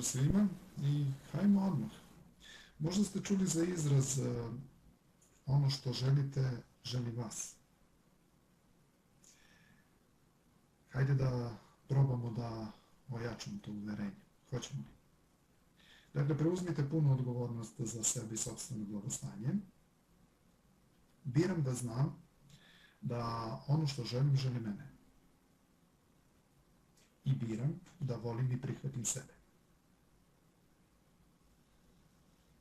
pozdrav svima i hajmo odmah. Možda ste čuli za izraz ono što želite, želi vas. Hajde da probamo da ojačamo to uverenje. Hoćemo li? Dakle, preuzmite punu odgovornost za sebe i sopstveno blagostanje. Biram da znam da ono što želim, želi mene. I biram da volim i prihvatim sebe.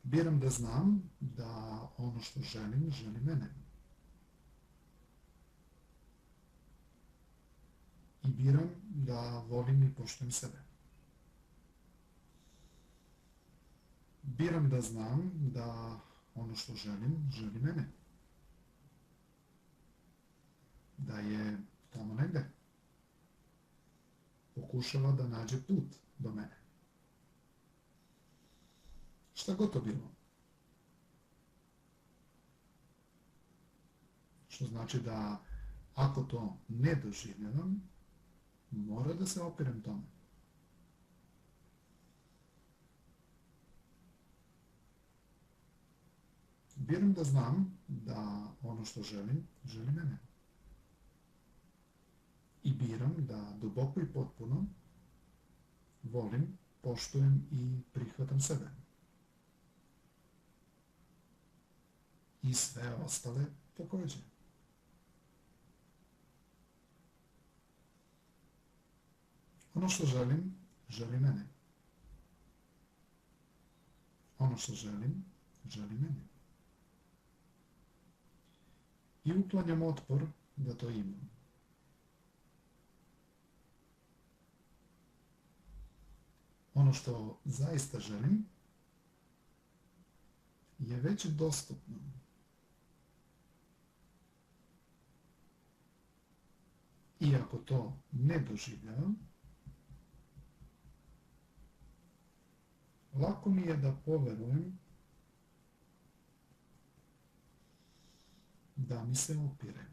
Biram da znam da ono što želim, želi mene. I biram da volim i poštujem sebe. Biram da znam da ono što želim, želi mene. Da je tamo negde pokušava da nađe put do mene. Šta god to bilo. Što znači da ako to ne doživljavam, mora da se opirem tome. Biram da znam da ono što želim, želi mene. I biram da duboko i potpuno volim, poštujem i prihvatam sebe. I sve ostale takođe. Ono što želim, želi mene. Ono što želim, želi mene. I uklanjam otpor da to imam. Ono što zaista želim je već dostupno. I ako to ne doživljavam, lako mi je da poverujem da mi se opire.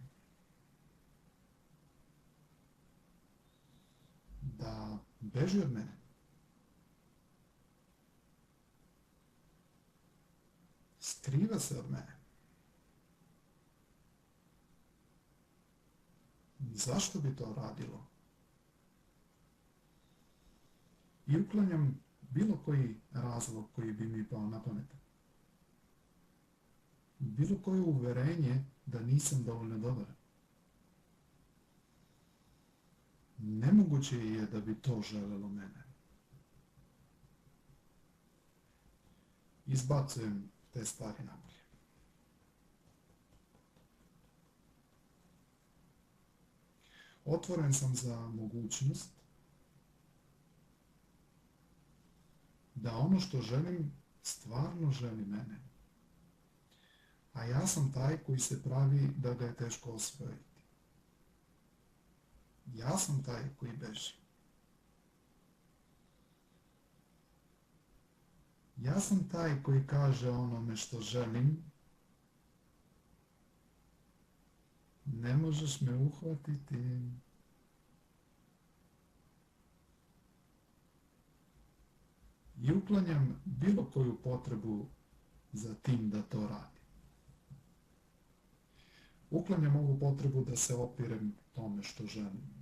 Da beži od mene. Skriva se od mene. Zašto bi to radilo? I uklanjam bilo koji razlog koji bi mi pao na pamet. Bilo koje uverenje da nisam dovoljno dobar. Nemoguće je da bi to želelo mene. Izbacujem te stvari napolje. Otvoren sam za mogućnost da ono što želim stvarno želi mene. A ja sam taj koji se pravi da ga je teško osvojiti. Ja sam taj koji beži. Ja sam taj koji kaže onome što želim, ne možeš me uhvatiti. I uklanjam bilo koju potrebu za tim da to radi. Uklanjam ovu potrebu da se opirem tome što želim.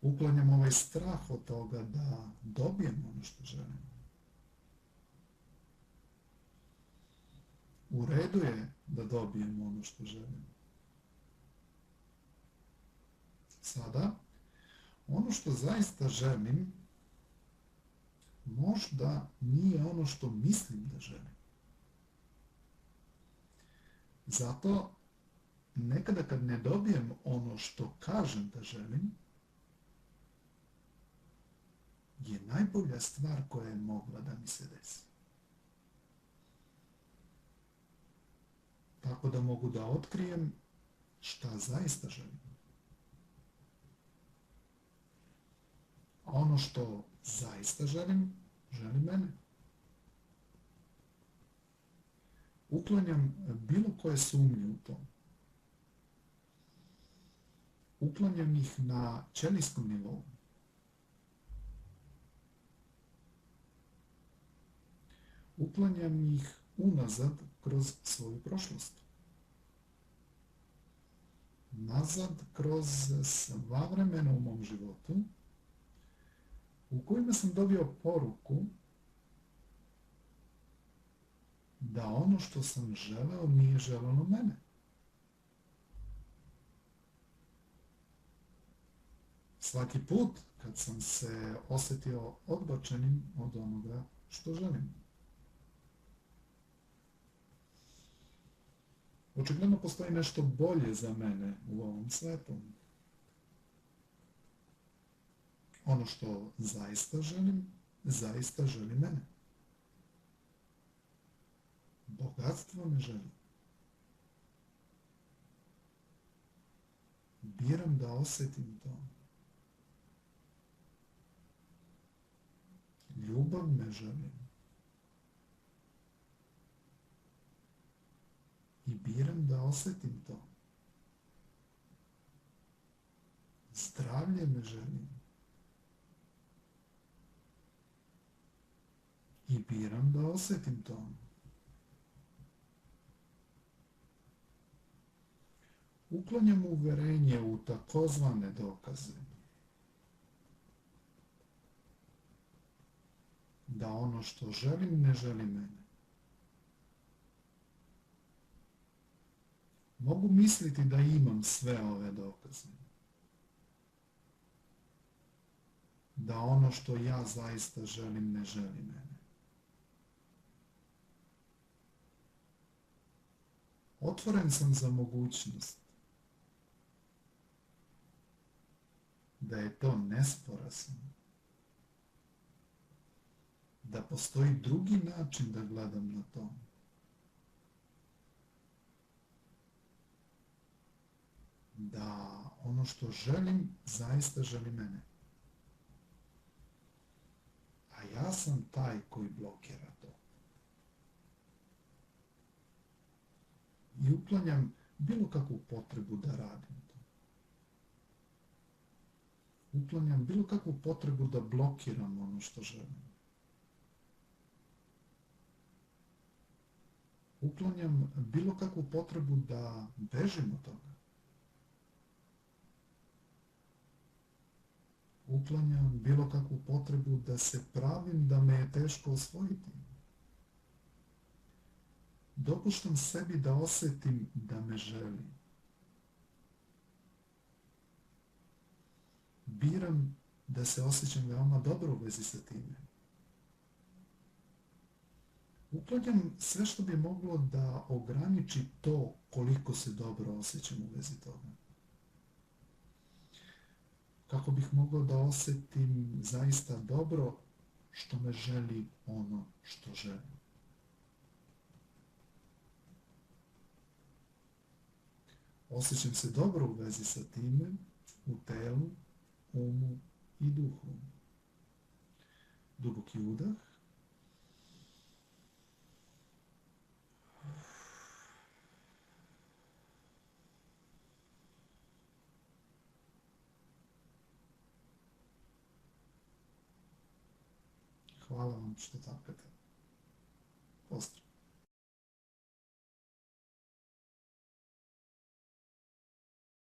Uklanjam ovaj strah od toga da dobijem ono što želim. U redu je da dobijem ono što želim. Sada, ono što zaista želim, možda nije ono što mislim da želim. Zato, nekada kad ne dobijem ono što kažem da želim, je najbolja stvar koja je mogla da mi se desi. Tako da mogu da otkrijem šta zaista želim. A ono što zaista želim, želi mene. Uklanjam bilo koje sumnje u to. Uklanjam ih na ćelijskom nivou. Uklanjam ih unazad kroz svoju prošlost. Nazad kroz sva vremena u mom životu u kojima sam dobio poruku da ono što sam želeo nije želelo mene. Svaki put kad sam se osjetio odbačenim od onoga što želim. Očigledno postoji nešto bolje za mene u ovom svetu. Ono što zaista želi mene. Bogatstvo me želi. Biram da osjetim to. Ljubav me želi. I biram da osjetim to. Zdravlje me želi. I biram da osjetim to. Uklanjam uverenje u takozvane dokaze da ono što želim ne želi mene. Mogu misliti da imam sve ove dokaze. Da ono što ja zaista želim ne želi mene. Otvoren sam za mogućnost da je to nesporazum. Da postoji drugi način da gledam na to. Da ono što želim zaista želi mene. A ja sam taj koji blokira to. I uklanjam bilo kakvu potrebu da radim to. Uklanjam bilo kakvu potrebu da blokiram ono što želim. Uklanjam bilo kakvu potrebu da bežim od toga. Uklanjam bilo kakvu potrebu da se pravim da me je teško osvojiti. Dopuštam sebi da osjetim da me želi. Biram da se osjećam veoma dobro u vezi sa time. Uklanjam sve što bi moglo da ograniči to koliko se dobro osjećam u vezi toga. Kako bih mogao da osjetim zaista dobro što me želi ono što želim. Osjećam se dobro u vezi sa time, u telu, umu i duhu. Duboki udah. Hvala vam što tapkate.